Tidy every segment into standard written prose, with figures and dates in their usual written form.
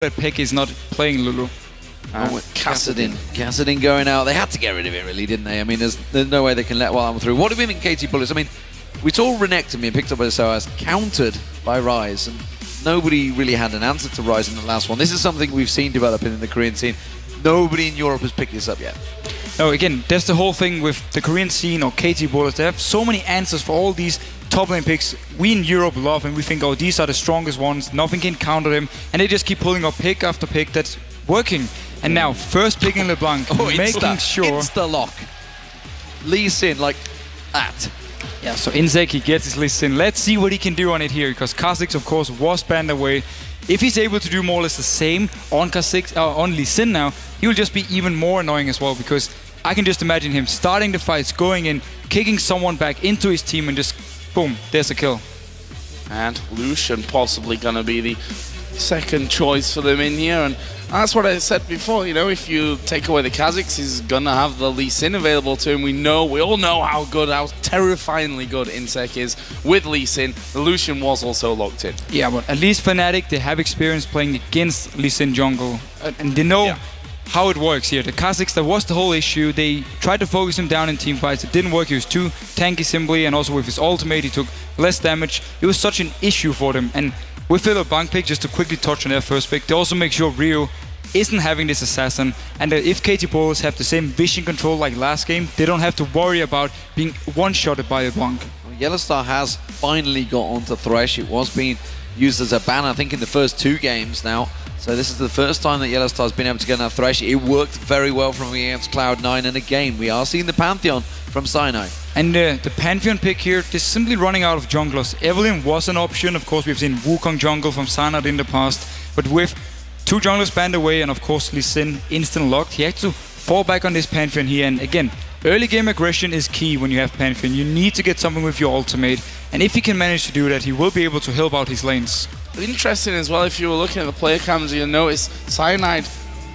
that Peck is not playing Lulu. Kassadin going out. They had to get rid of it, really, didn't they? I mean, there's no way they can let Wild through. What do we think, KT Bullets? I mean, we saw Renekton being picked up by the SOAS, countered by Rise, and nobody really had an answer to Rise in the last one. This is something we've seen developing in the Korean scene. Nobody in Europe has picked this up yet. No, again, that's the whole thing with the Korean scene or KT Bullets. They have so many answers for all these top lane picks we in Europe love, and we think, oh, these are the strongest ones, nothing can counter them, and they just keep pulling up pick after pick that's working. And now, first picking LeBlanc, making sure... Insta-lock. Lee Sin, like that. Yeah, so Insec, he gets his Lee Sin. Let's see what he can do on it here, because Kha'Zix, of course, was banned away. If he's able to do more or less the same on Kha'Zix, on Lee Sin now, he will just be even more annoying as well, because I can just imagine him starting the fights, going in, kicking someone back into his team, and just, boom, there's a kill. And Lucian possibly going to be the second choice for them in here, and that's what I said before, you know, if you take away the Kha'Zix, he's going to have the Lee Sin available to him. We all know how good, how terrifyingly good Insec is with Lee Sin. The Lucian was also locked in. Yeah, but at least Fnatic, they have experience playing against Lee Sin jungle, and they know how it works here. The Kha'Zix, that was the whole issue. They tried to focus him down in team fights. It didn't work. He was too tanky simply, and also with his ultimate, he took less damage. It was such an issue for them. And with the LeBlanc pick, just to quickly touch on their first pick, they also make sure Rio isn't having this assassin, and that if KT Bullets have the same vision control like last game, they don't have to worry about being one-shotted by LeBlanc. Well, Yellowstar has finally got onto Thresh. It was being used as a ban, I think, in the first 2 games now. So this is the first time that Yellowstar's been able to get on Thresh. It worked very well from against Cloud9, and again, we are seeing the Pantheon from Sinai. And the Pantheon pick here is simply running out of junglers. Evelyn was an option. Of course, we've seen Wukong jungle from Sinai in the past, but with 2 junglers banned away, and of course Lee Sin instant locked, he had to fall back on this Pantheon here. And again, early game aggression is key when you have Pantheon. You need to get something with your ultimate, and if he can manage to do that, he will be able to help out his lanes. Interesting as well, if you were looking at the player cams, you'll notice Cyanide,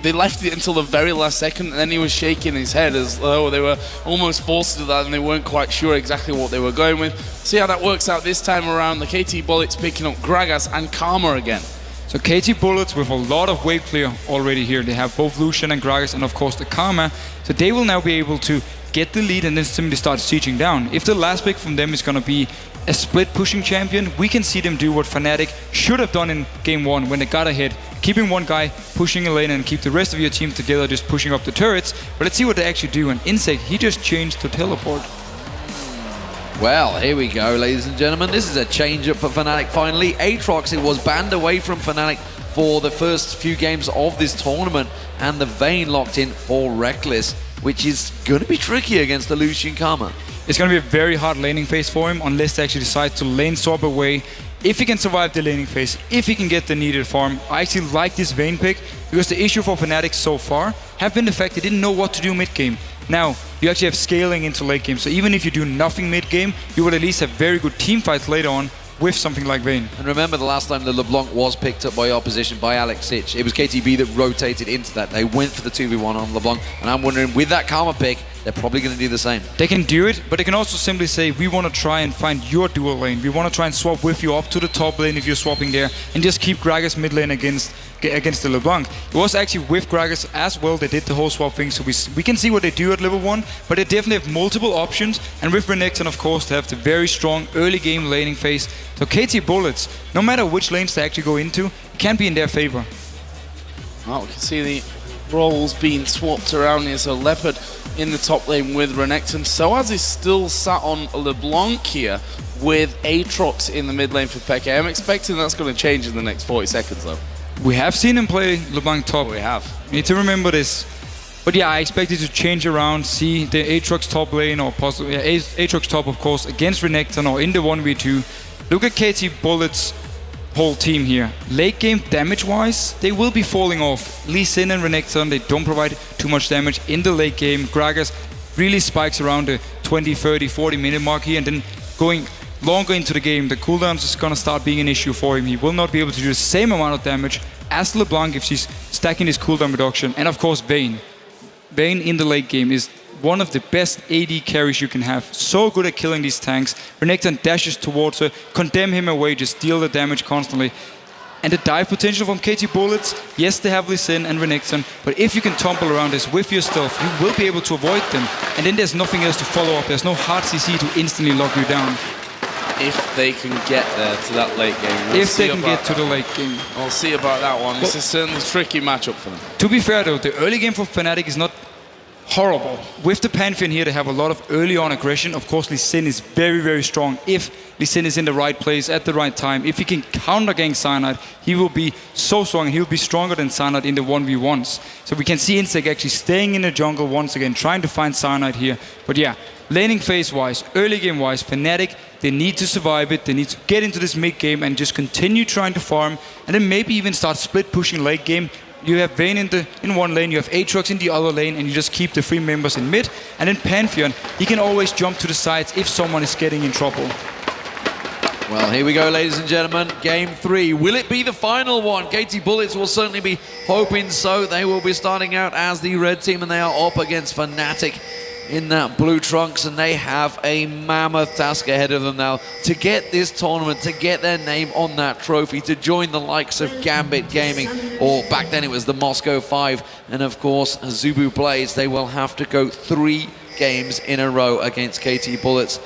they left it until the very last second, and then he was shaking his head as though they were almost forced to do that and they weren't quite sure exactly what they were going with. See how that works out this time around. The KT Bullets picking up Gragas and Karma again. So KT Bullets with a lot of wave clear already here. They have both Lucian and Gragas, and of course the Karma. So they will now be able to get the lead and then simply start sieging down. If the last pick from them is going to be a split pushing champion, we can see them do what Fnatic should have done in game 1 when they got ahead. Keeping one guy pushing a lane and keep the rest of your team together just pushing up the turrets. But let's see what they actually do. And Insec, he just changed to teleport. Well, here we go, ladies and gentlemen. This is a change-up for Fnatic finally. Aatrox, it was banned away from Fnatic for the first few games of this tournament, and the Vayne locked in for Reckless, which is going to be tricky against the Lucian Karma. It's going to be a very hard laning phase for him unless they actually decide to lane swap away. If he can survive the laning phase, if he can get the needed farm, I actually like this Vayne pick, because the issue for Fnatic so far have been the fact they didn't know what to do mid-game. Now, you actually have scaling into late game, so even if you do nothing mid-game, you will at least have very good team fights later on with something like Vayne. And remember the last time the LeBlanc was picked up by opposition by Alex Sitch, it was KTB that rotated into that. They went for the 2v1 on LeBlanc, and I'm wondering, with that Karma pick, they're probably going to do the same. They can do it, but they can also simply say, we want to try and find your dual lane. We want to try and swap with you up to the top lane if you're swapping there, and just keep Gragas mid lane against the LeBlanc. It was actually with Gragas as well, they did the whole swap thing, so we can see what they do at level 1, but they definitely have multiple options, and with Renekton, of course, they have the very strong early game laning phase. So KT Bullets, no matter which lanes they actually go into, it can be in their favor. Well, we can see the roles being swapped around here, so Leopard in the top lane with Renekton. Soaz is still sat on LeBlanc here with Aatrox in the mid lane for Pekka. I'm expecting that's going to change in the next 40 seconds though. We have seen him play LeBlanc top. We have. You need to remember this. But yeah, I expect it to change around, see the Aatrox top lane, or possibly Aatrox top of course, against Renekton or in the 1v2. Look at KT Bullets' whole team here. Late game damage wise, they will be falling off. Lee Sin and Renekton, they don't provide too much damage in the late game. Gragas really spikes around the 20, 30, 40 minute mark here, and then going longer into the game, the cooldowns is gonna start being an issue for him. He will not be able to do the same amount of damage as LeBlanc if she's stacking his cooldown reduction. And of course Vayne. Vayne in the late game is one of the best AD carries you can have. So good at killing these tanks. Renekton dashes towards her, condemn him away, just deal the damage constantly. And the dive potential from KT Bullets, yes, they have Lee Sin and Renekton, but if you can tumble around this with your stuff, you will be able to avoid them. And then there's nothing else to follow up. There's no hard CC to instantly lock you down. If they can get there to that late game. If they can get to the late game. We'll see about that one. This is certainly a tricky matchup for them. To be fair though, the early game for Fnatic is not horrible. With the Pantheon here, they have a lot of early on aggression. Of course, Lee Sin is very, very strong. If Lee Sin is in the right place at the right time, if he can counter-gank Cyanide, he will be so strong. He will be stronger than Cyanide in the 1v1s. So we can see Insec actually staying in the jungle once again, trying to find Cyanide here. But yeah, laning phase-wise, early game-wise, Fnatic, they need to survive it. They need to get into this mid-game and just continue trying to farm, and then maybe even start split-pushing late game. You have Vayne in one lane, you have Aatrox in the other lane, and you just keep the 3 members in mid. And then Pantheon, he can always jump to the sides if someone is getting in trouble. Well, here we go, ladies and gentlemen. Game 3. Will it be the final one? KT Bullets will certainly be hoping so. They will be starting out as the red team, and they are up against Fnatic in that blue trunks, and they have a mammoth task ahead of them now to get this tournament, to get their name on that trophy, to join the likes of Gambit Gaming, or back then it was the Moscow 5, and of course Zubu Blades. They will have to go 3 games in a row against KT Bullets,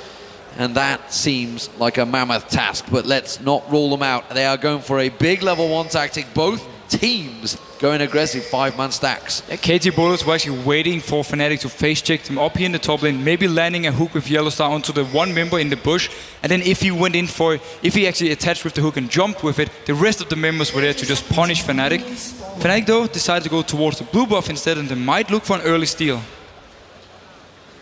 and that seems like a mammoth task, but let's not rule them out. They are going for a big level 1 tactic, both teams going aggressive 5-man stacks. KT Bullets were actually waiting for Fnatic to face check him up here in the top lane, maybe landing a hook with Yellowstar onto the 1 member in the bush, and then if he went in for, if he actually attached with the hook and jumped with it, the rest of the members were there to just punish Fnatic. Fnatic though decided to go towards the blue buff instead, and they might look for an early steal.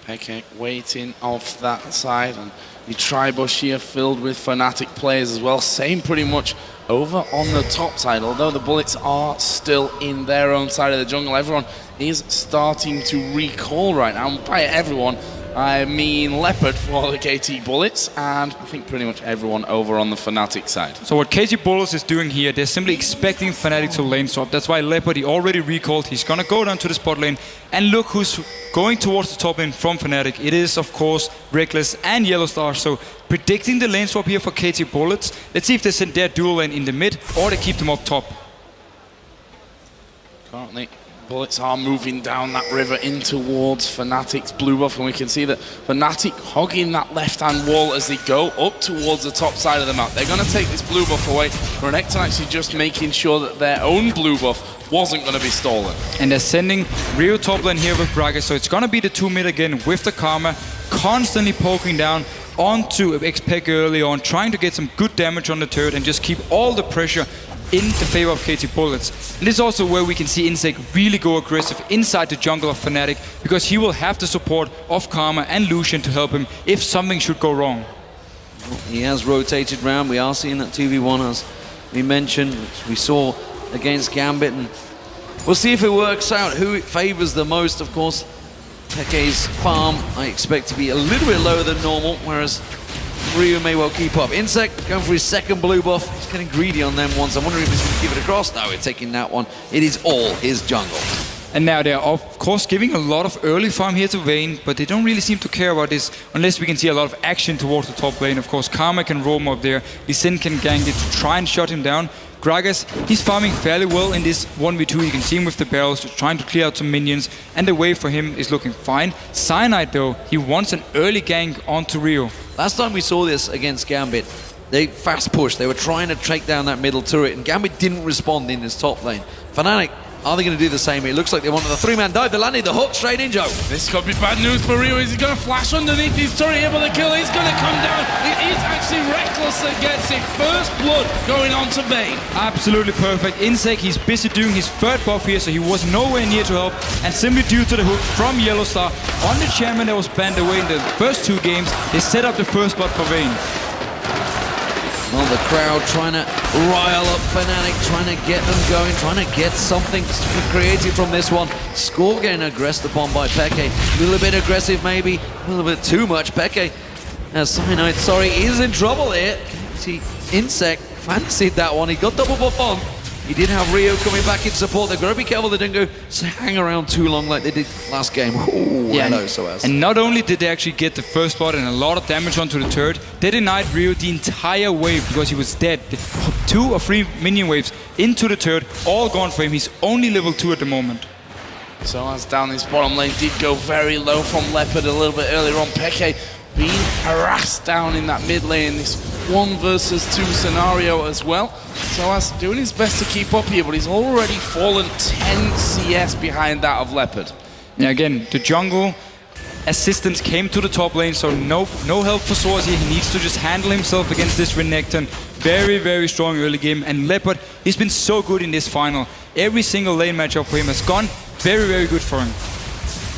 Peke waiting off that side, and the tri-bush here filled with Fnatic players as well. Same pretty much over on the top side, although the Bullets are still in their own side of the jungle. Everyone is starting to recall right now. And by everyone, I mean Leopard for the KT Bullets, and I think pretty much everyone over on the Fnatic side. So what KT Bullets is doing here, they're simply expecting Fnatic to lane swap. That's why Leopard, he already recalled. He's gonna go down to the spot lane, and look who's going towards the top lane from Fnatic. It is, of course, Reckless and Yellowstar. So predicting the lane swap here for KT Bullets. Let's see if they send their dual lane in the mid, or they keep them up top. Currently, Bullets are moving down that river in towards Fnatic's blue buff, and we can see that Fnatic hogging that left-hand wall as they go up towards the top side of the map. They're going to take this blue buff away. Renekton actually just making sure that their own blue buff wasn't going to be stolen. And they're sending Rio top lane here with Gragas, so it's going to be the 2 mid again with the Karma, constantly poking down onto Peke early on, trying to get some good damage on the turret and just keep all the pressure in the favor of KT Bullets. And this is also where we can see Insec really go aggressive inside the jungle of Fnatic, because he will have the support of Karma and Lucian to help him if something should go wrong. Well, he has rotated round. We are seeing that 2v1 as we mentioned, which we saw against Gambit, and we'll see if it works out, who it favors the most. Of course, Peke's farm I expect to be a little bit lower than normal, whereas Ryu may well keep up. Insec going for his 2nd blue buff. He's getting greedy on them ones. I'm wondering if he's going to give it across. No, we're taking that one. It is all his jungle. And now they're of course giving a lot of early farm here to Vayne, but they don't really seem to care about this unless we can see a lot of action towards the top lane. Of course, Karma can roam up there. Lee Sin can gank it to try and shut him down. Gragas, he's farming fairly well in this 1v2. You can see him with the barrels, just trying to clear out some minions, and the wave for him is looking fine. Cyanide though, he wants an early gank onto Rio. Last time we saw this against Gambit, they fast pushed. They were trying to take down that middle turret, and Gambit didn't respond in this top lane. Fnatic, are they going to do the same? It looks like they wanted the 3-man dive. They landed the hook straight in, Joe. This could be bad news for Rio. Is he going to flash underneath his turret here for the kill? He's going to come down. It is actually Reckless that gets it. First blood going on to Vayne. Absolutely perfect. Insec, he's busy doing his 3rd buff here, so he was nowhere near to help. And simply due to the hook from Yellowstar on the champion that was banned away in the first 2 games, they set up the first blood for Vayne. Well, the crowd trying to rile up Fnatic, trying to get them going, trying to get something creative from this one. Score getting aggressed upon by Peke. A little bit aggressive maybe, a little bit too much. Peke, Cyanide, sorry, is in trouble here. Insec fancied that one. He got double buff on. He did have Rio coming back in support. They've got to be careful they don't go hang around too long like they did last game. Ooh, yeah, hello, Soaz. And not only did they actually get the first blood and a lot of damage onto the turret, they denied Rio the entire wave because he was dead. 2 or 3 minion waves into the turret, all gone for him. He's only level 2 at the moment. So as down this bottom lane did go very low from Leopard a little bit earlier on. Peke being harassed down in that mid lane, this 1 versus 2 scenario as well. So as doing his best to keep up here, but he's already fallen 10 CS behind that of Leopard. Yeah, again, the jungle assistance came to the top lane, so no help for Soaz here. He needs to just handle himself against this Renekton. Very, very strong early game, and Leopard, he's been so good in this final. Every single lane matchup for him has gone very, very good for him.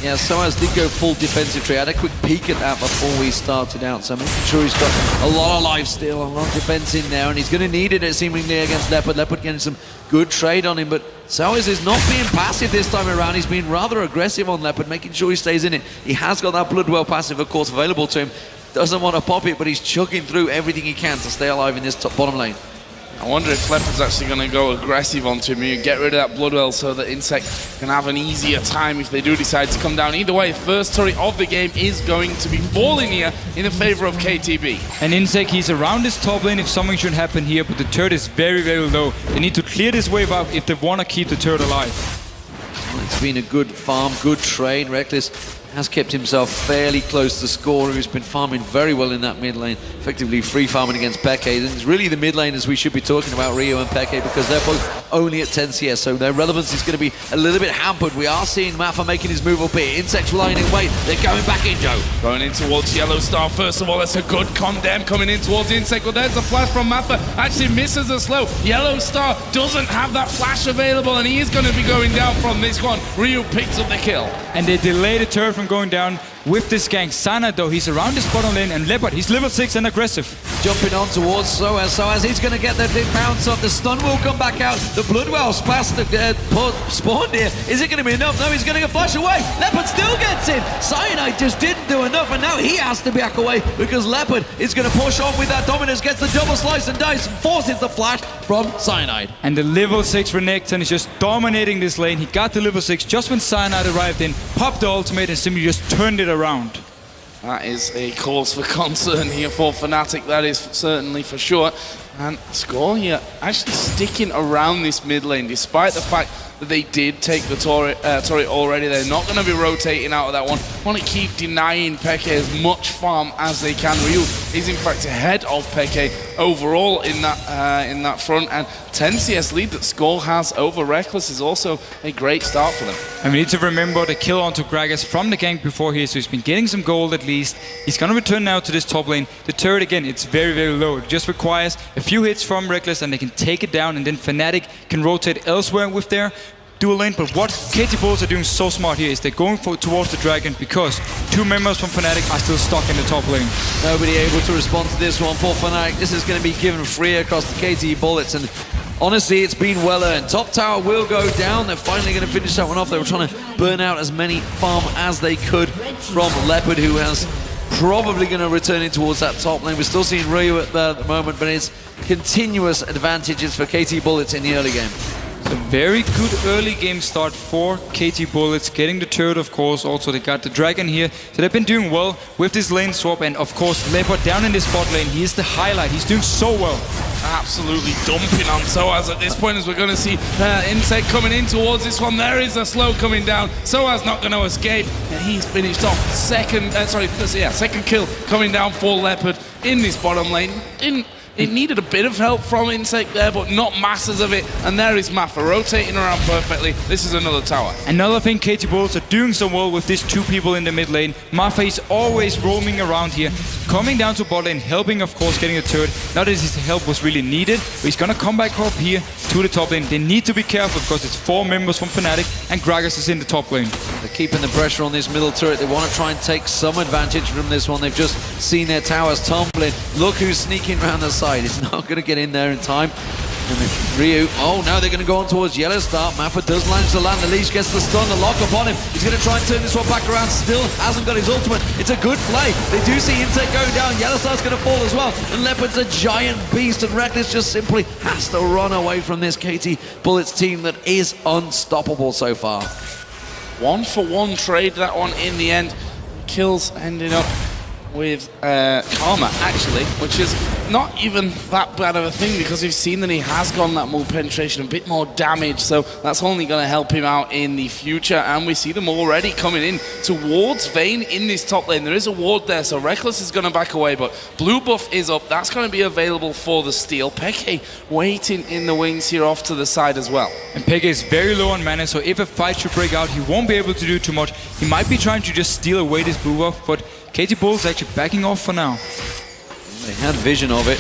Yeah, Soaz did go full defensive tree. I had a quick peek at that before we started out, so making sure he's got a lot of life still, a lot of defense in there, and he's going to need it seemingly against Leopard. Leopard getting some good trade on him, but Soaz is not being passive this time around. He's been rather aggressive on Leopard, making sure he stays in it. He has got that Bloodwell passive, of course, available to him. Doesn't want to pop it, but he's chugging through everything he can to stay alive in this top bottom lane. I wonder if Leopard's actually going to go aggressive onto him and get rid of that Bloodwell so that Insect can have an easier time if they do decide to come down. Either way, first turret of the game is going to be falling here in the favor of KTB. And Insect, he's around this top lane if something should happen here, but the turret is very, very low. They need to clear this wave up if they want to keep the turret alive. Well, it's been a good farm, good trade. Reckless has kept himself fairly close to Score, who's been farming very well in that mid lane, effectively free farming against Peke. And it's really the mid laners we should be talking about, Rio and Peke, because they're both only at 10 CS, so their relevance is going to be a little bit hampered. We are seeing Maffa making his move up here. Insect's lying in wait. They're going back in, Joe. Going in towards Yellow Star, first of all. That's a good condemn coming in towards Insect. Well, there's a flash from Maffa. Actually misses the slow. Yellow Star doesn't have that flash available, and he is going to be going down from this one. Rio picks up the kill. And they delay the turret from going down with this gank. Sana, though, he's around this bottom lane, and Leopard, he's level 6 and aggressive. Jumping on towards Soaz. Soaz, he's going to get the big bounce up. The stun will come back out. The Bloodwell spawned here. Is it going to be enough? No, he's going to get flash away. Leopard still gets in. Cyanide just didn't do enough, and now he has to back away because Leopard is going to push on with that dominance, gets the double slice and dice, forces the flash from Cyanide. And the level 6 Renekton is just dominating this lane. He got the level 6 just when Cyanide arrived in, popped the ultimate, and simply just turned it around. That is a cause for concern here for Fnatic, that is certainly for sure. And Score here actually sticking around this mid lane, despite the fact that they did take the turret already. They're not going to be rotating out of that one. Want to keep denying Peke as much farm as they can. Ryu is in fact ahead of Peke overall in that front, and 10 CS lead that Score has over Reckless is also a great start for them. And we need to remember the kill onto Gragas from the gank before here, so he's been getting some gold at least. He's going to return now to this top lane. The turret, again, it's very, very low. It just requires a few hits from Reckless and they can take it down, and then Fnatic can rotate elsewhere with their dual lane. But what KT Bulls are doing so smart here is they're going towards the dragon because 2 members from Fnatic are still stuck in the top lane. Nobody able to respond to this one for Fnatic. This is going to be given free across the KT Bullets, and honestly, it's been well earned. Top tower will go down. They're finally going to finish that one off. They were trying to burn out as many farm as they could from Leopard, who has probably going to return in towards that top lane. We're still seeing Ryu at the moment, but it's continuous advantages for KT Bullets in the early game. A very good early game start for KT Bullets, getting the turret, of course. Also, they got the dragon here, so they've been doing well with this lane swap. And of course, Leopard down in this bot lane, he is the highlight. He's doing so well. Absolutely dumping on Soaz at this point, as we're going to see Insect coming in towards this one. There is a slow coming down. Soaz not going to escape, and he's finished off. Second kill coming down for Leopard in this bottom lane. It needed a bit of help from Insect there, but not masses of it. And there is Maffa rotating around perfectly. This is another tower. Another thing, KT Bulls are doing so well with these 2 people in the mid lane. Maffa is always roaming around here, coming down to bot lane, helping, of course, getting a turret. Not that his help was really needed, but he's gonna come back up here to the top lane. They need to be careful because it's 4 members from Fnatic, and Gragas is in the top lane. They're keeping the pressure on this middle turret. They want to try and take some advantage from this one. They've just seen their towers tumbling. Look who's sneaking around the side. It's not going to get in there in time. Ryu, oh, now they're going to go on towards Yellow Star. Maffa does manage to land. The leash gets the stun, the lock upon him. He's going to try and turn this one back around. Still hasn't got his ultimate. It's a good play. They do see Insect going down. Yellow Star's going to fall as well. And Leopard's a giant beast, and Reckless just simply has to run away from this KT Bullets team that is unstoppable so far. 1-for-1 trade, that one in the end. Kills ending up with Karma, actually, which is not even that bad of a thing because we've seen that he has gotten that more penetration, a bit more damage, so that's only going to help him out in the future. And we see them already coming in towards Vayne in this top lane. There is a ward there, so Reckless is going to back away, but blue buff is up. That's going to be available for the steal. Peke waiting in the wings here off to the side as well. And Peke is very low on mana, so if a fight should break out, he won't be able to do too much. He might be trying to just steal away this blue buff, but KT Bulls actually backing off for now. They had vision of it.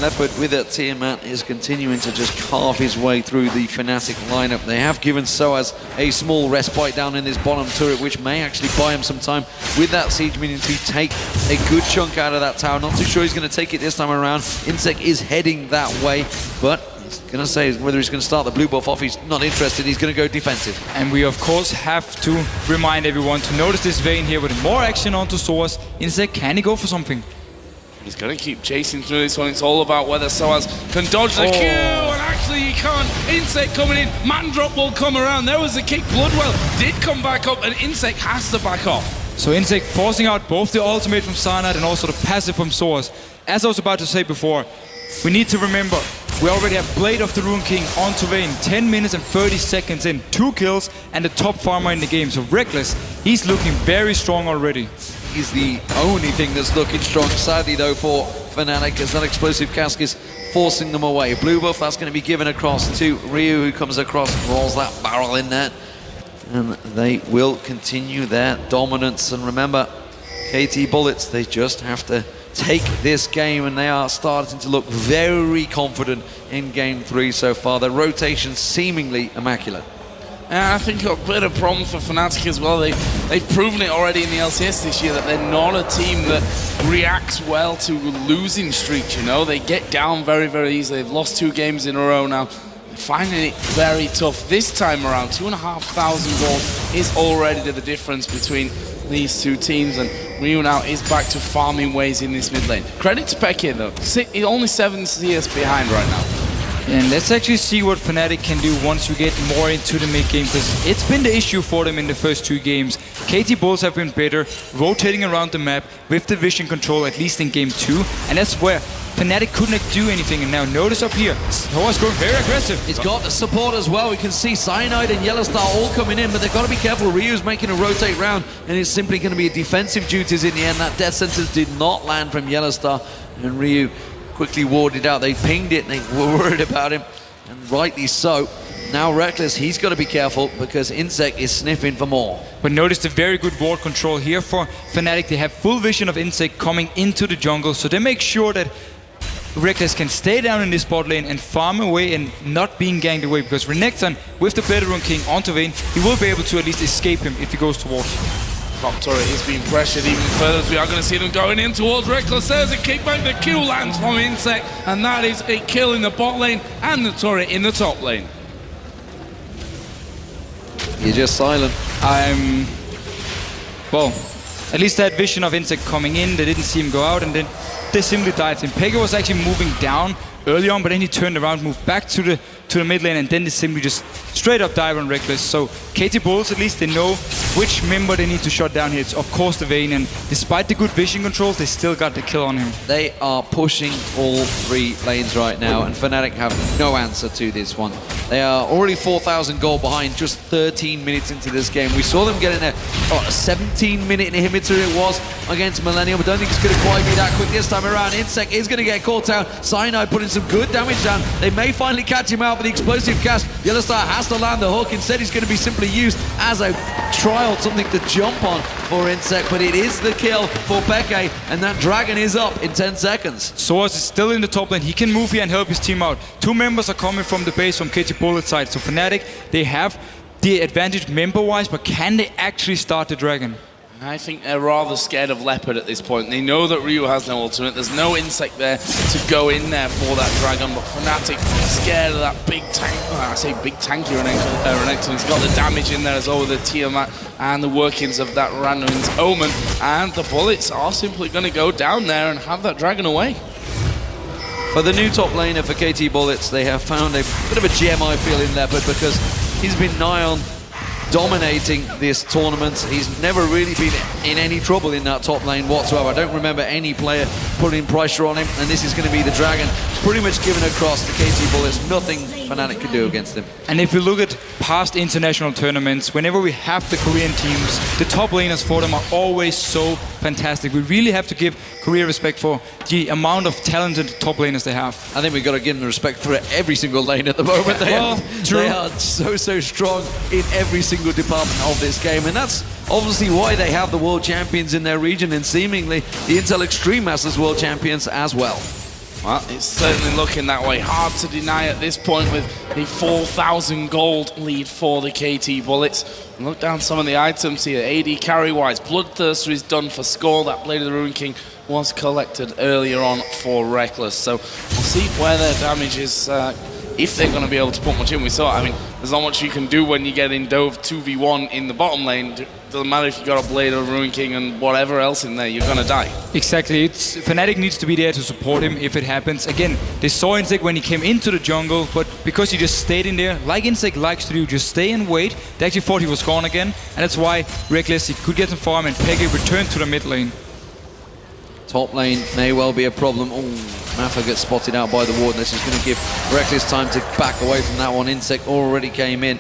Leopard with that Tiamat is continuing to just carve his way through the Fnatic lineup. They have given Soaz a small respite down in this bottom turret, which may actually buy him some time with that siege minion to take a good chunk out of that tower. Not too sure he's going to take it this time around. Insect is heading that way, but he's going to say whether he's going to start the blue buff off. He's not interested. He's going to go defensive. And we, of course, have to remind everyone to notice this Vayne here with more action onto Soaz. Insect, can he go for something? He's going to keep chasing through this one. It's all about whether Soaz can dodge the Q, and actually he can't. Insect coming in. Man drop will come around. There was a kick. Bloodwell did come back up, and Insect has to back off. So Insect forcing out both the ultimate from Cyanide and also the passive from Soaz. As I was about to say before, we need to remember, we already have Blade of the Rune King onto Vayne, 10 minutes and 30 seconds in, 2 kills, and the top farmer in the game. So Reckless, he's looking very strong already. He's the only thing that's looking strong. Sadly, though, for Fnatic, as that explosive cask is forcing them away. Blue buff, that's going to be given across to Ryu, who comes across, rolls that barrel in there. And they will continue their dominance. And remember, KT Bullets, they just have to take this game, and they are starting to look very confident in Game 3 so far. Their rotation seemingly immaculate. And I think a bit of problem for Fnatic as well. They've proven it already in the LCS this year that they're not a team that reacts well to losing streaks, you know. They get down very, very easily. They've lost 2 games in a row now. They're finding it very tough. This time around, 2,500 gold is already the difference between these two teams, and Ryu now is back to farming ways in this mid lane. Credit to Peke though, he's only 7 CS behind right now. And let's actually see what Fnatic can do once we get more into the mid game, because it's been the issue for them in the first 2 games. KT Bulls have been better, rotating around the map with the vision control, at least in Game 2, and that's where Fnatic couldn't do anything. And now notice up here, Soaz going very aggressive. It's got the support as well. We can see Cyanide and Yellow Star all coming in, but they've got to be careful. Ryu's making a rotate round, and it's simply going to be defensive duties in the end. That death sentence did not land from Yellow Star, and Ryu quickly warded out. They pinged it, and they were worried about him, and rightly so. Now Reckless, he's got to be careful because Insect is sniffing for more. But notice the very good ward control here for Fnatic. They have full vision of Insect coming into the jungle, so they make sure that Reckless can stay down in this bot lane and farm away and not being ganged away, because Renekton, with the Blade of the Rune King onto Vayne, he will be able to at least escape him if he goes towards. Top turret is being pressured even further, as we are going to see them going in towards Reckless. There's a kickback, the Q lands from Insect, and that is a kill in the bot lane and the turret in the top lane. You're just silent. Well, at least that vision of Insect coming in, they didn't see him go out, and then they simply dived in. Peke was actually moving down early on, but then he turned around, moved back to the mid lane, and then they simply just straight up dive on Reckless. So KT Bulls, at least they know which member they need to shut down here. It's of course the Vayne, and despite the good vision controls, they still got the kill on him. They are pushing all 3 lanes right now, and Fnatic have no answer to this one. They are already 4,000 gold behind just 13 minutes into this game. We saw them get in a 17-minute inhibitor it was against Millennium, but don't think it's going to quite be that quick this time around. Insect is going to get caught out. Cyanide putting some good damage down. They may finally catch him out with the explosive cast. Yellow Star has to land the hook. Instead, he's going to be simply used as a trial, something to jump on for Insect, but it is the kill for Peke, and that dragon is up in 10 seconds. Soaz is still in the top lane. He can move here and help his team out. 2 members are coming from the base from KT Bullet side. So Fnatic, they have the advantage member-wise, but can they actually start the dragon? I think they're rather scared of Leopard at this point. They know that Ryu has no ultimate. There's no Insect there to go in there for that Dragon, but Fnatic scared of that big tank. I say big tanky Renekton. He's got the damage in there as well with the Tiamat and the workings of that Randuin's Omen. And the bullets are simply going to go down there and have that Dragon away. For the new top laner for KT Bullets, they have found a bit of a gem, I feel, in Leopard, because he's been nigh on dominating this tournament. He's never really been in any trouble in that top lane whatsoever. I don't remember any player putting pressure on him, and this is going to be the Dragon. Pretty much given across to KT Bullets. Nothing Fnatic could do against him. And if you look at past international tournaments, whenever we have the Korean teams, the top laners for them are always so fantastic. We really have to give Korea respect for the amount of talented top laners they have. I think we've got to give them the respect for every single lane at the moment. They are so strong in every single department of this game, and that's obviously why they have the world champions in their region, and seemingly the Intel Extreme Masters world champions as well. Well, it's certainly looking that way. Hard to deny at this point with a 4,000 gold lead for the KT Bullets. And look down some of the items here. AD carry-wise, Bloodthirster is done for Skull. That Blade of the Ruin King was collected earlier on for Reckless. So we'll see where their damage is, if they're going to be able to put much in. We saw, I mean, there's not much you can do when you get in Dove 2v1 in the bottom lane. Doesn't matter if you've got a Blade of Ruin King and whatever else in there, you're going to die. Exactly. Fnatic needs to be there to support him if it happens. Again, they saw Insect when he came into the jungle, but because he just stayed in there, like Insect likes to do, just stay and wait, they actually thought he was gone again, and that's why Reckless, he could get some farm, and Peggy returned to the mid lane. Top lane may well be a problem. Oh, Maffa gets spotted out by the Warden. This is going to give Reckless time to back away from that one. Insect already came in,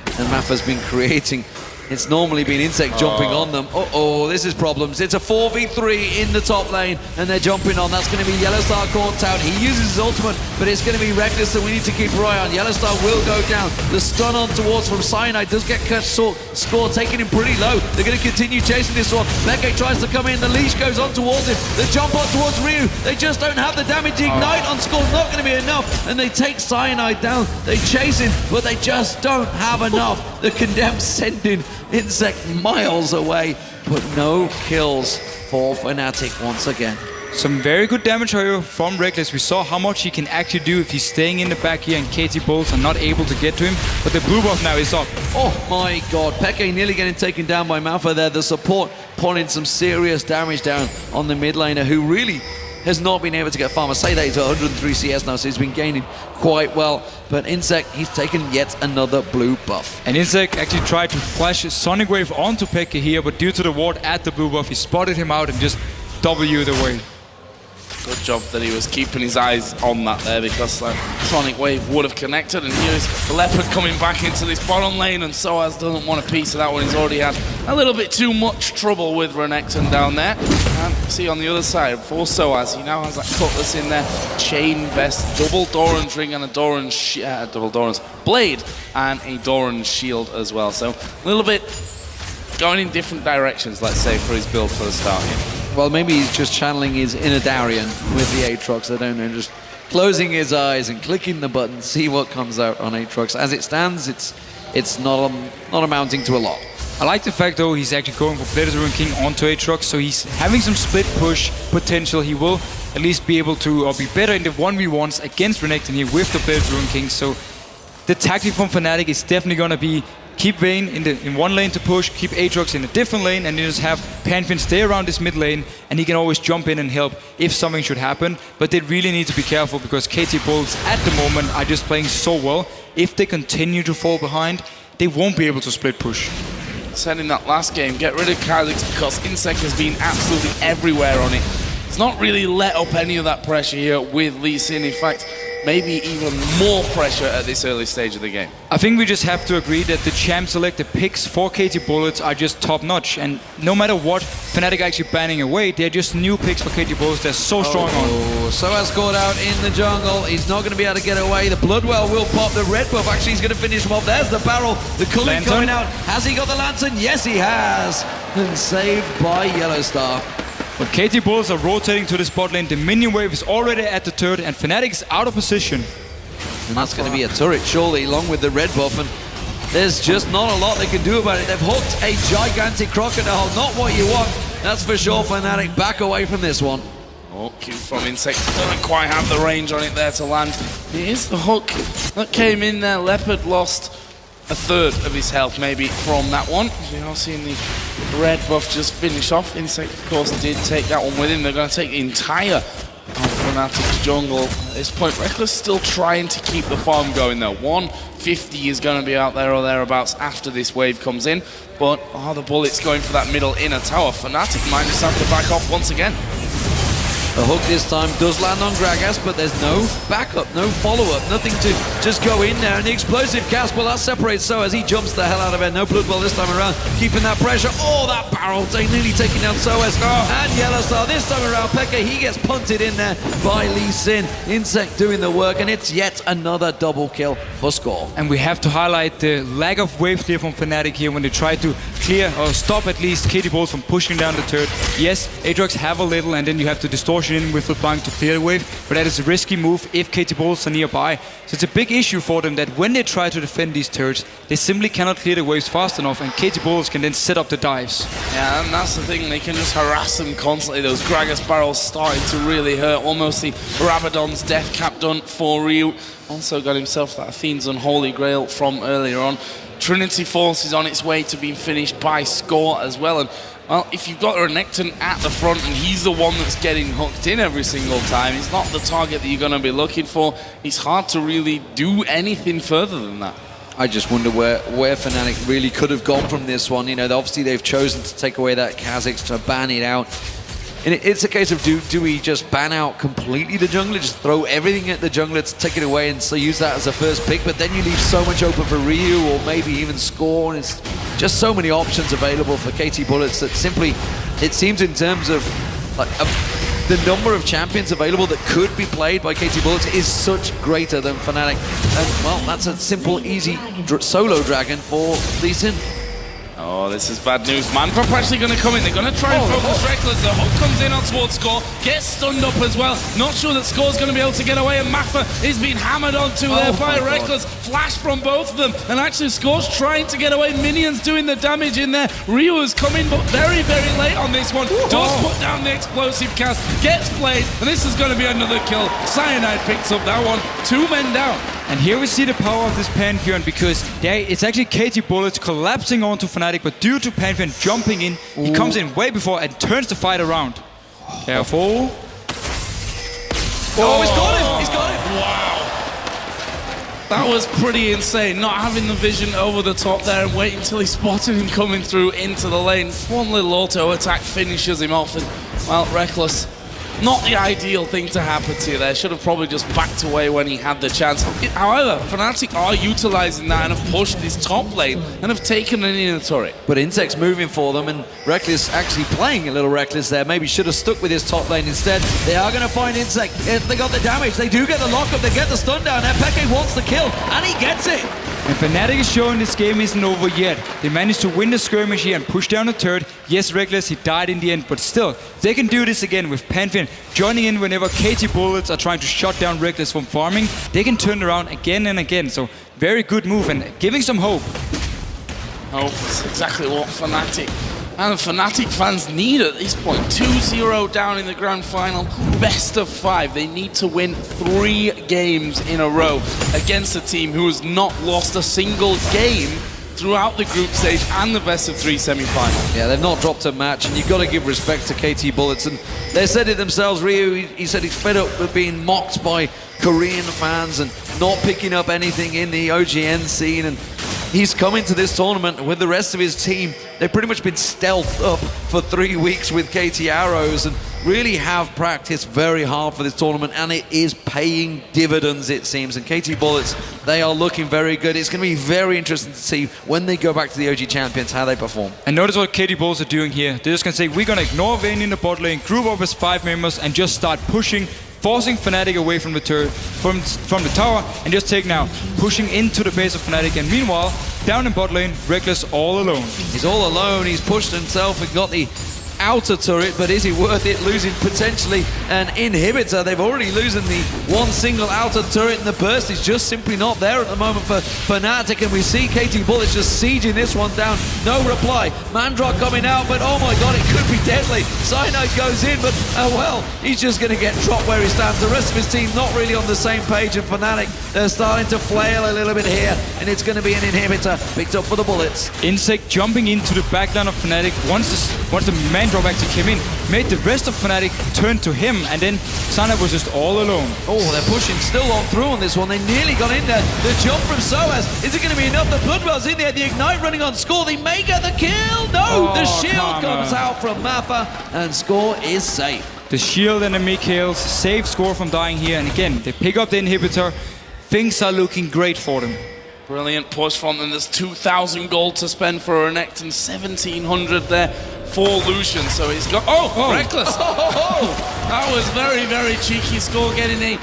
and Maffa's been creating. It's normally been Insect jumping on them. Uh-oh, this is problems. It's a 4v3 in the top lane, and they're jumping on. That's going to be Yellowstar caught out. He uses his ultimate, but it's going to be Reckless that we need to keep our eye on. Yellowstar will go down. The stun on towards from Cyanide does get score taking him pretty low. They're going to continue chasing this one. Meke tries to come in. The leash goes on towards him. The jump on towards Ryu. They just don't have the damage. The ignite on Skull not going to be enough, and they take Cyanide down. They chase him, but they just don't have enough. The Condemned sending Insect miles away, but no kills for Fnatic once again. Some very good damage, however, from Reckless. We saw how much he can actually do if he's staying in the back here and KT Bulls are not able to get to him. But the blue buff now is up. Oh my god, Peke nearly getting taken down by Malfa there. The support putting some serious damage down on the mid laner, who really has not been able to get farm. I say that he's 103 CS now, so he's been gaining quite well. But Insect, he's taken yet another blue buff. And Insect actually tried to flash Sonic Wave onto Pekka here, but due to the ward at the blue buff, he spotted him out and just W'd away. Good job that he was keeping his eyes on that there, because Sonic Wave would have connected, and here's the Leopard coming back into this bottom lane, and Soaz doesn't want a piece of that one. He's already had a little bit too much trouble with Renekton down there. And see on the other side, for Soaz, he now has that Cutlass in there, chain vest, double Doran's ring and a double Doran's blade, and a Doran's shield as well. So a little bit going in different directions, let's say, for his build for the start here. Well, maybe he's just channeling his inner Darien with the Aatrox. I don't know, just closing his eyes and clicking the button, see what comes out on Aatrox. As it stands, it's not amounting to a lot. I like the fact, though, he's actually going for Blade of the Ruin King onto Aatrox, so he's having some split push potential. He will at least be able to, or be better in the 1v1s against Renekton here with the Blade of the Ruin King. So the tactic from Fnatic is definitely going to be keep Vayne in one lane to push, keep Aatrox in a different lane, and you just have Pantheon stay around this mid lane, and he can always jump in and help if something should happen. But they really need to be careful, because KT Bulls at the moment are just playing so well. If they continue to fall behind, they won't be able to split push. Said in that last game, get rid of Kha'Zix, because Insect has been absolutely everywhere on it. It's not really let up any of that pressure here with Lee Sin. In fact, maybe even more pressure at this early stage of the game. I think we just have to agree that the champ selected picks for KT Bullets are just top notch, and no matter what Fnatic actually banning away, they're just new picks for KT Bullets. They're so strong on. Soaz caught out in the jungle. He's not going to be able to get away. The Bloodwell will pop. The red buff actually is going to finish him off. There's the barrel. The Culling coming out. Has he got the Lantern? Yes, he has. And saved by Yellowstar. But KT Bulls are rotating to the spot lane. The minion wave is already at the turret, and Fnatic is out of position. And that's going to be a turret, surely, along with the red buff. And there's just not a lot they can do about it. They've hooked a gigantic crocodile, not what you want. That's for sure. Fnatic back away from this one. Oh, Q from Insect doesn't quite have the range on it there to land. It is the hook that came in there. Leopard lost a third of his health maybe from that one. As we are seeing the red buff just finish off. Insect, of course, did take that one with him. They're going to take the entire Fnatic's jungle at this point. Reckless still trying to keep the farm going though. 150 is going to be out there or thereabouts after this wave comes in. But are the bullets going for that middle inner tower? Fnatic might just have to back off once again. The hook this time does land on Gragas, but there's no backup, no follow-up, nothing to just go in there. And the explosive cast, well, that separates So as he jumps the hell out of it. No Blood Bowl this time around, keeping that pressure. Oh, that barrel, nearly taking down Soaz. And Yellow Star this time around. Pekka, he gets punted in there by Lee Sin. Insect doing the work, and it's yet another double kill for Score. And we have to highlight the lack of wave clear from Fnatic here when they try to clear or stop at least KT Bulls from pushing down the turret. Yes, Aatrox have a little, and then you have to distortion in with LeBlanc to clear the wave, but that is a risky move if KT Bulls are nearby. So it's a big issue for them that when they try to defend these turrets, they simply cannot clear the waves fast enough, and KT Bulls can then set up the dives. Yeah, and that's the thing, they can just harass them constantly. Those Gragas barrels starting to really hurt. Almost the Rabadon's death cap done for Ryu. Also got himself that Athene's Unholy Grail from earlier on. Trinity Force is on its way to being finished by Score as well. And well, if you've got Renekton at the front and he's the one that's getting hooked in every single time, he's not the target that you're going to be looking for. It's hard to really do anything further than that. I just wonder where Fnatic really could have gone from this one. You know, obviously they've chosen to take away that Kha'Zix to ban it out. And it's a case of do we just ban out completely the jungler, just throw everything at the jungler to take it away and so use that as a first pick, but then you leave so much open for Ryu or maybe even Score, and it's just so many options available for KT Bullets that simply, it seems in terms of like the number of champions available that could be played by KT Bullets is such greater than Fnatic. And well, that's a simple, easy solo dragon for Lee Sin. Oh, this is bad news. Manfa actually going to come in. They're going to try and focus Reckless. The hook comes in on towards Score. Gets stunned up as well. Not sure that Score's going to be able to get away. And Manfa is being hammered onto there by Reckless. Flash from both of them. And actually Score's trying to get away. Minions doing the damage in there. Ryu has come in, but very, very late on this one. Does put down the explosive cast. Gets played. And this is going to be another kill. Cyanide picks up that one. 2 men down. And here we see the power of this Pantheon, because it's actually KT Bullets collapsing onto Fnatic, but due to Pantheon jumping in, he comes in way before and turns the fight around. Careful. Oh, he's got him! He's got him! Wow. That was pretty insane, not having the vision over the top there and waiting until he spotted him coming through into the lane. One little auto attack finishes him off, and, well, Reckless. Not the ideal thing to happen to you there. Should have probably just backed away when he had the chance. However, Fnatic are utilising that and have pushed this top lane and have taken an inner turret. But Insect's moving for them, and Reckless actually playing a little reckless there. Maybe should have stuck with his top lane instead. They are going to find Insect. If they got the damage, they do get the lockup, they get the stun down. Now Peke wants the kill, and he gets it. And Fnatic is showing this game isn't over yet. They managed to win the skirmish here and push down the turret. Yes, Reckless, he died in the end, but still, they can do this again with Pantheon joining in whenever KT Bullets are trying to shut down Reckless from farming. They can turn around again and again, so very good move and giving some hope. Oh, that's exactly what Fnatic and Fnatic fans need at this point. 2-0 down in the grand final, best of 5. They need to win 3 games in a row against a team who has not lost a single game throughout the group stage and the best of 3 semi-final. Yeah, they've not dropped a match, and you've got to give respect to KT Bullets. And they said it themselves. Ryu, he said he's fed up with being mocked by Korean fans and not picking up anything in the OGN scene. And he's come into this tournament with the rest of his team. They've pretty much been stealthed up for 3 weeks with KT Arrows and really have practiced very hard for this tournament, and it is paying dividends, it seems. And KT Bullets, they are looking very good. It's going to be very interesting to see when they go back to the OG champions how they perform. And notice what KT Bullets are doing here. They're just going to say, we're going to ignore Vayne in the bot lane, group up as 5 members, and just start pushing, forcing Fnatic away from the turret, from the tower, and just take now, pushing into the base of Fnatic. And meanwhile, down in bot lane, Reckless all alone. He's all alone. He's pushed himself and got the outer turret, but is it worth it losing potentially an inhibitor? They've already losing the one single outer turret, and the burst is just simply not there at the moment for Fnatic, and we see KT Bullets just sieging this one down. No reply. Mandrock coming out, but oh my god, it could be deadly. Cyanide goes in, but well, he's just going to get dropped where he stands. The rest of his team not really on the same page, and Fnatic, they're starting to flail a little bit here, and it's going to be an inhibitor picked up for the Bullets. Insect jumping into the backline of Fnatic once the Mandrock actually came in, made the rest of Fnatic turn to him, and then Sana was just all alone. Oh, they're pushing still on through on this one. They nearly got in there. The jump from Soaz. Is it going to be enough? The Bloodwell's in there. The Ignite running on Score. They may get the kill. No, the shield comes out from Mappa, and Score is safe. The shield and the Mikhails save Score from dying here, and again, they pick up the inhibitor. Things are looking great for them. Brilliant push from them. There's 2,000 gold to spend for Renekton, 1,700 there for Lucian. So he's got... Oh, Reckless! That was very, very cheeky. Score getting a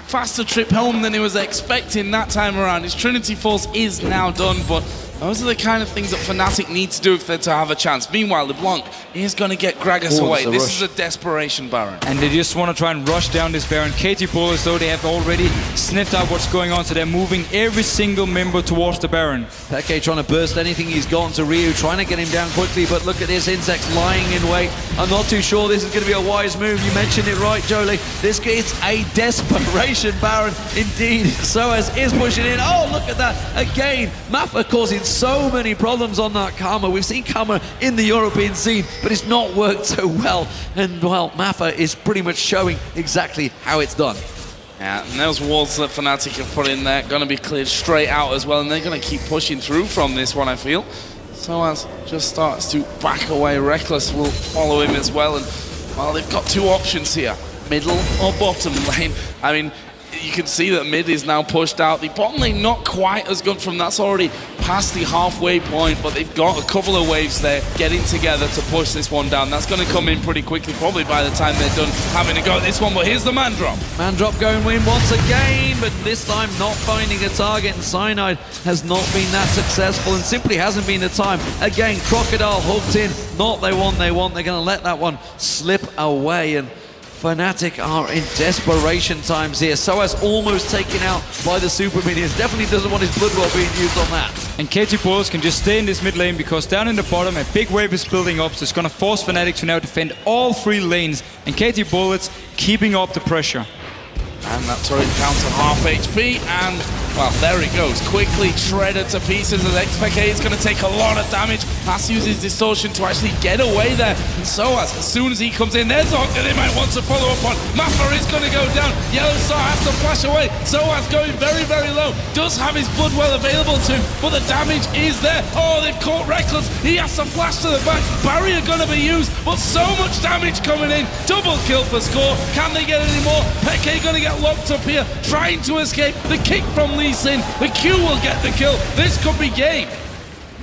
faster trip home than he was expecting that time around. His Trinity Force is now done, but those are the kind of things that Fnatic need to do if they're to have a chance. Meanwhile, LeBlanc is going to get Gragas away. This is a desperation Baron. And they just want to try and rush down this Baron. KT Bullets, though, they have already sniffed out what's going on, so they're moving every single member towards the Baron. Peke trying to burst anything he's got to Ryu, trying to get him down quickly, but look at this, Insect's lying in wait. I'm not too sure this is going to be a wise move. You mentioned it right, Jolie. This is a desperation Baron indeed. Soaz is pushing in. Oh, look at that. Again, Mappa causing so many problems on that Karma. We've seen Karma in the European scene, but it's not worked so well. And, well, Mappa is pretty much showing exactly how it's done. Yeah, and those walls that Fnatic have put in there going to be cleared straight out as well, and they're going to keep pushing through from this one, I feel. Soaz just starts to back away. Reckless will follow him as well, and, well, they've got two options here. Middle or bottom lane. I mean, you can see that mid is now pushed out. The bottom lane not quite as good from that's already past the halfway point, but they've got a couple of waves there getting together to push this one down. That's going to come in pretty quickly, probably by the time they're done having a go at this one. But here's the man drop. Man drop going in once again, but this time not finding a target, and Cyanide has not been that successful and simply hasn't been the time. Again, Crocodile hooked in. Not they want. They're going to let that one slip away, and Fnatic are in desperation times here. Soaz almost taken out by the super minions. Definitely doesn't want his Bloodwell being used on that. And KT Bullets can just stay in this mid lane because down in the bottom a big wave is building up, so it's going to force Fnatic to now defend all three lanes, and KT Bullets keeping up the pressure. And that turret down to half HP, and, well, there he goes. Quickly shredded to pieces as XPK is going to take a lot of damage. Has to use his distortion to actually get away there. And Soaz, as soon as he comes in, there's Hawk that he might want to follow up on. Mappa is going to go down. Yellow Star has to flash away. Soaz going very, very low. Does have his Bloodwell available to him, but the damage is there. Oh, they've caught Reckless. He has to flash to the back. Barrier going to be used, but so much damage coming in. Double kill for Score. Can they get any more? Peke going to get locked up here, trying to escape. The kick from Lee Sin. The Q will get the kill. This could be game.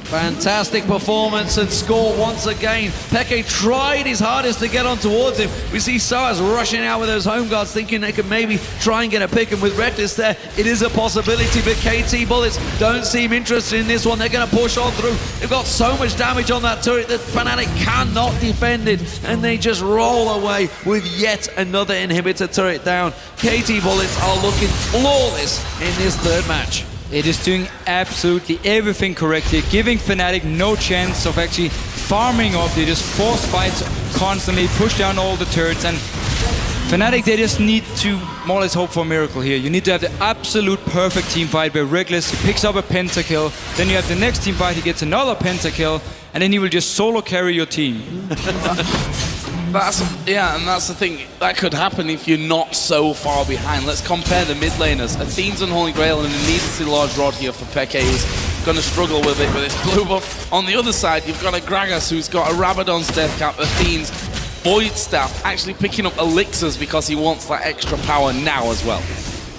Fantastic performance and Score once again. Peke tried his hardest to get on towards him. We see Soaz rushing out with those home guards, thinking they could maybe try and get a pick, and with Reckless there, it is a possibility, but KT Bullets don't seem interested in this one. They're going to push on through. They've got so much damage on that turret that Fnatic cannot defend it, and they just roll away with yet another inhibitor turret down. KT Bullets are looking flawless in this third match. It is doing absolutely everything correct here, giving Fnatic no chance of actually farming up. They just force fights constantly, push down all the turrets, and Fnatic, they just need to more or less hope for a miracle here. You need to have the absolute perfect team fight where Reckless picks up a pentakill, then you have the next team fight, he gets another pentakill, and then he will just solo carry your team. That's the thing. That could happen if you're not so far behind. Let's compare the mid laners. Athene's and Holy Grail and a needlessly large rod here for Peke, who's going to struggle with it with his blue buff. On the other side, you've got a Gragas who's got a Rabadon's death cap, Athene's Void Staff, actually picking up elixirs because he wants that extra power now as well.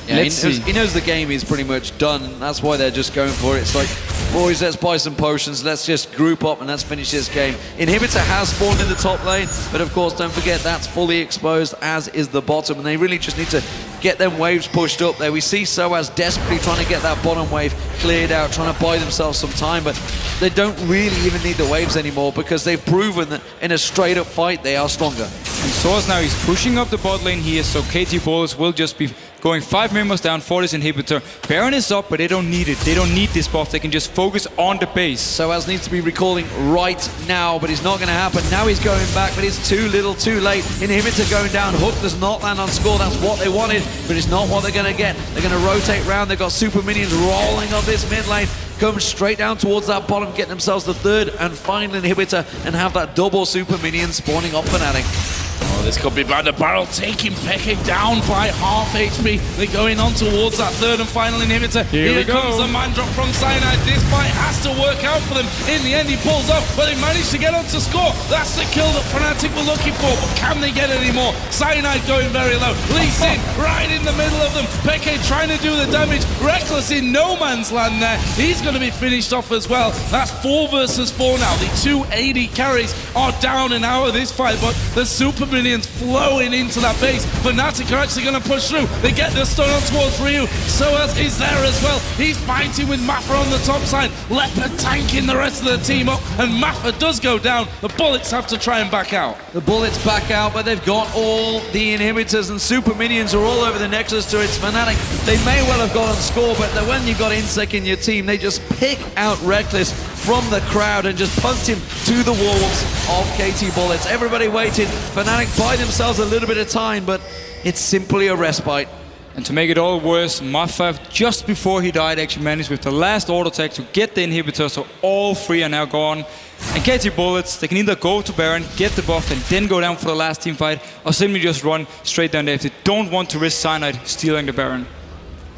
Yeah, he knows the game is pretty much done. That's why they're just going for it. It's like, boys, let's buy some potions. Let's just group up and let's finish this game. Inhibitor has spawned in the top lane, but of course, don't forget that's fully exposed, as is the bottom. And they really just need to get them waves pushed up there. We see Soaz desperately trying to get that bottom wave cleared out, trying to buy themselves some time, but they don't really even need the waves anymore because they've proven that in a straight-up fight they are stronger. And Soaz now, he's pushing up the bot lane here, so KT Bullets will just be going 5 members down for this inhibitor. Baron is up, but they don't need it. They don't need this buff. They can just focus on the base. Soaz needs to be recalling right now, but it's not going to happen. Now he's going back, but it's too little, too late. Inhibitor going down. Hook does not land on score. That's what they wanted, but it's not what they're going to get. They're going to rotate round. They've got super minions rolling up this mid lane. Come straight down towards that bottom, get themselves the third and final inhibitor, and have that double super minion spawning up Fnatic. Oh, this could be bad. The barrel taking Peke down by half HP. They're going on towards that third and final inhibitor. Here comes the man drop from Cyanide. This fight has to work out for them. In the end, he pulls off, but they managed to get on to score. That's the kill that Fnatic were looking for, but can they get any more? Cyanide going very low. Lee Sin right in the middle of them. Peke trying to do the damage. Reckless in no man's land there. He's going to be finished off as well. That's 4 versus 4 now. The 280 carries are down and out of this fight, but the super minions flowing into that base. Fnatic are actually going to push through. They get the stun on towards Ryu. Soaz is there as well. He's fighting with Maffa on the top side. Leopard tanking the rest of the team up, and Maffa does go down. The Bullets have to try and back out. The Bullets back out, but they've got all the inhibitors, and super minions are all over the Nexus turrets. Fnatic, they may well have got on score, but when you've got Insec in your team, they just pick out Reckless from the crowd and just punched him to the walls of KT Bullets. Everybody waited. Fnatic buy themselves a little bit of time, but it's simply a respite. And to make it all worse, Maffa, just before he died, actually managed with the last auto attack to get the inhibitor, so all 3 are now gone. And KT Bullets, they can either go to Baron, get the buff, and then go down for the last team fight, or simply just run straight down there if they don't want to risk Cyanide stealing the Baron.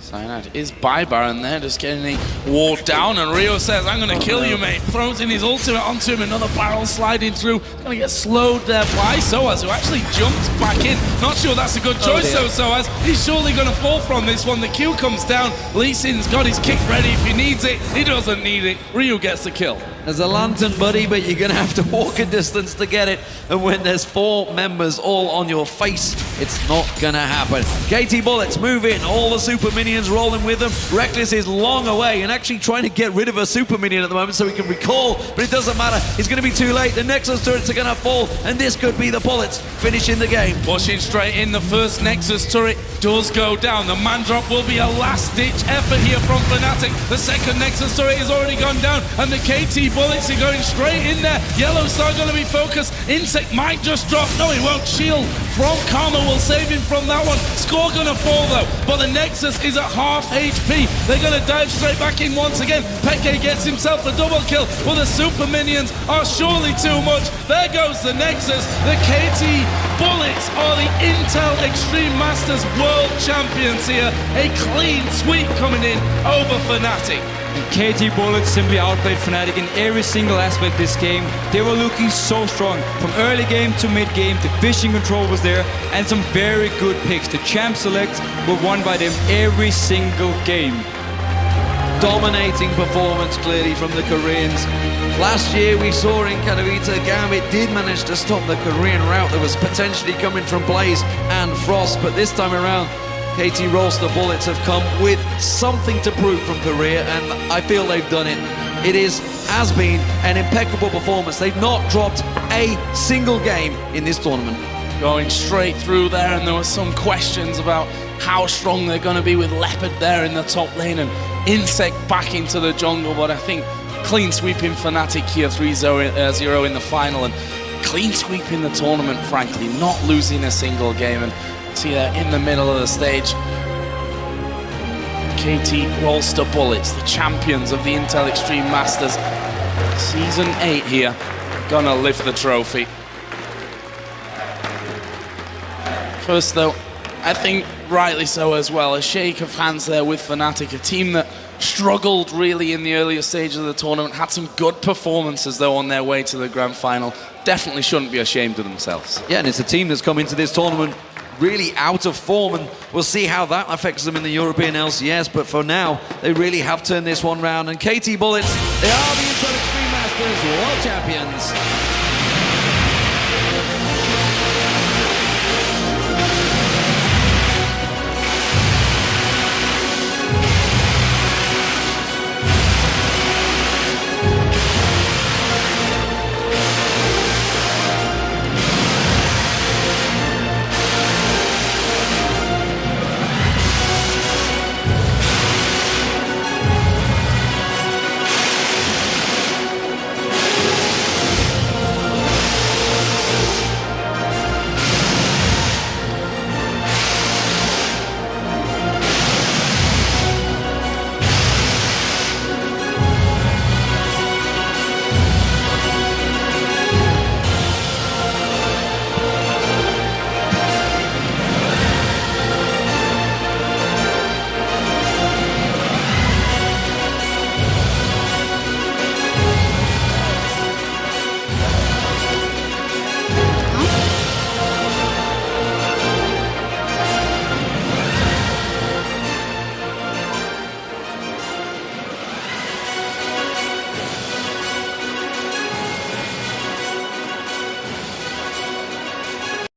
Cyanide is by Baron there, just getting walled down, and Rio says, I'm going to kill you, mate. Throws in his ultimate onto him, another barrel sliding through. Going to get slowed there by Soaz, who actually jumps back in. Not sure that's a good choice, though, Soaz. He's surely going to fall from this one. The Q comes down. Lee Sin's got his kick ready if he needs it. He doesn't need it. Ryu gets the kill. There's a lantern, buddy, but you're going to have to walk a distance to get it. And when there's 4 members all on your face, it's not going to happen. KT Bullets move in. All the super minions rolling with them. Reckless is long away and actually trying to get rid of a super minion at the moment so he can recall, but it doesn't matter. It's going to be too late. The Nexus turrets are going to fall, and this could be the Bullets finishing the game. Pushing straight in, the first Nexus turret does go down. The man drop will be a last-ditch effort here from Fnatic. The second Nexus turret has already gone down, and the KT Bullets are going straight in there. Yellow Star going to be focused. Insect might just drop. No, he won't. Shield from Karma will save him from that one. Score going to fall, though, but the Nexus is at half HP. They're going to dive straight back in once again. Peke gets himself a double kill, but the super minions are surely too much. There goes the Nexus. The KT Bullets are the Intel Extreme Masters World Champions here. A clean sweep coming in over Fnatic. And KT Bullets simply outplayed Fnatic in every single aspect of this game. They were looking so strong. From early game to mid game, the vision control was there, and some very good picks. The champ selects were won by them every single game. Dominating performance clearly from the Koreans. Last year we saw in Katowice, Gambit did manage to stop the Korean route that was potentially coming from Blaze and Frost, but this time around KT Rolster Bullets have come with something to prove from Korea, and I feel they've done it. It has been an impeccable performance. They've not dropped a single game in this tournament. Going straight through there, and there were some questions about how strong they're going to be with Leopard there in the top lane and Insect back into the jungle, but I think clean sweeping Fnatic here, 3-0 in the final, and clean sweeping the tournament, frankly, not losing a single game. And see there in the middle of the stage, KT Rolster Bullets, the champions of the Intel Extreme Masters, Season 8 here, gonna lift the trophy. First though, I think rightly so as well, a shake of hands there with Fnatic, a team that struggled really in the earlier stages of the tournament, had some good performances though on their way to the grand final. Definitely shouldn't be ashamed of themselves. Yeah, and it's a team that's come into this tournament really out of form, and we'll see how that affects them in the European LCS, but for now, they really have turned this one round, and KT Bullets, they are the Intel Extreme Masters World Champions.